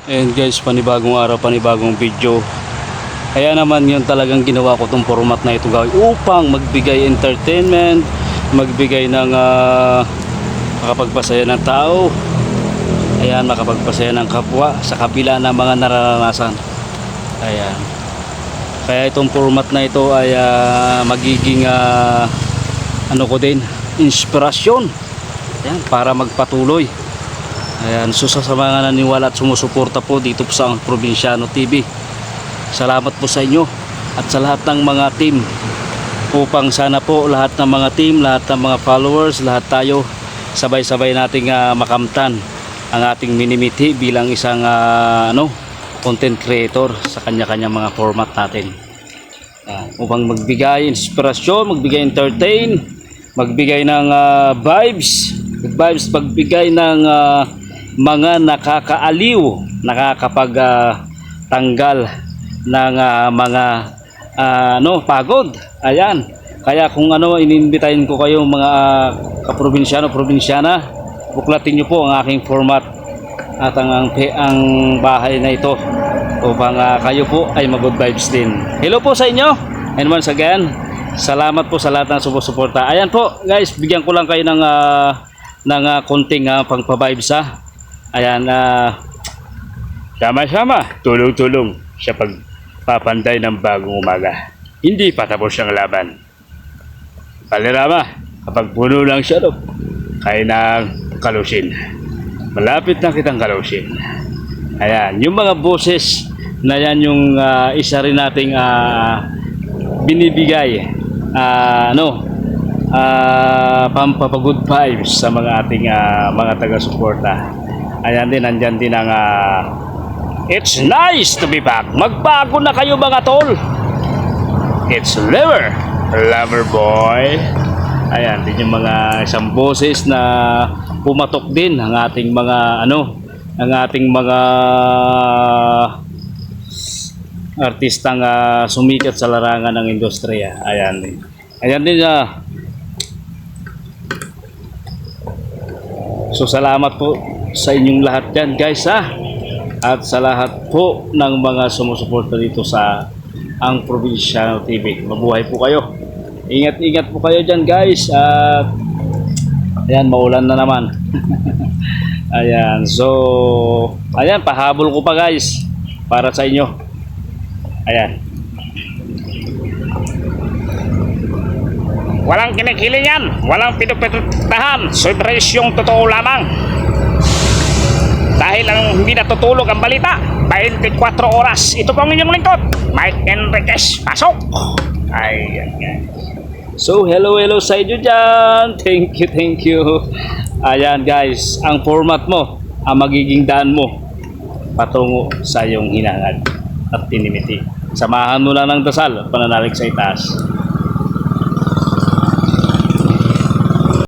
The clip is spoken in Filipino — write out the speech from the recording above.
And guys, panibagong araw, panibagong video. Kaya naman yun talagang ginawa ko tong format na ito gawin upang magbigay entertainment, magbigay ng makapagpasaya ng tao. Ayan, makapagpasaya ng kapwa sa kabila ng mga nararanasan. Ayan. Kaya itong format na ito ay magiging ano ko din, inspirasyon. Ayan, para magpatuloy. Ayan, so sa mga naniwala at sumusuporta po dito po sa Probinsyano TV, salamat po sa inyo at sa lahat ng mga team, upang sana po lahat ng mga team, lahat ng mga followers, lahat tayo sabay-sabay nating makamtan ang ating minimiti bilang isang content creator sa kanya-kanya mga format natin. Upang magbigay inspirasyon, magbigay entertain, magbigay ng vibes, magbigay ng mga nakakaaliw, nakakapagtanggal ng mga pagod. Ayan. Kaya kung inimbitahin ko kayo mga kaprobinsyano, probinsyana, buklatin nyo po ang aking format at ang bahay na ito upang kayo po ay mag-good vibes din. Hello po sa inyo, and once again, salamat po sa lahat ng sumusuporta. Ayan po guys, bigyan ko lang kayo ng konting pangpa-vibes Ayan, sama-sama, tulong-tulong sa pagpapanday ng bagong umaga. Hindi pa tapos ang laban. Palirama, kapag puno ng syarap, kaya ng kalusin. Malapit na kitang kalusin. Ayan, yung mga boses na yan yung isa rin nating binibigay pampapagood vibes sa mga ating mga taga-suporta. Ayan din, nandyan din ang it's nice to be back. Magbago na kayo mga tol. It's Lover Boy. Ayan din yung mga isang boses na pumatok din ang ating mga ang ating mga artistang sumikat sa larangan ng industriya. Ayan din. Ayan din so salamat po sa inyong lahat yan guys at sa lahat po ng mga sumusuporta dito sa ang Probinsyano TV. Mabuhay po kayo, ingat po kayo dyan guys, at ayan, maulan na naman. Ayan, so ayan, pahabol ko pa guys para sa inyo. Ayan, walang kinikilingan, walang pinupitahan, sobrasyong totoo lamang. Dahil ang hindi natutulog ang balita 24 oras. Ito po ang inyong lingkod, Mike Enriquez. Pasok! Ayan. So hello sa inyo dyan. Thank you. Ayan guys, ang format mo, ang magiging daan mo patungo sa iyong hinangad at tinimiti. Samahan mo lang ng dasal at pananalig sa itaas.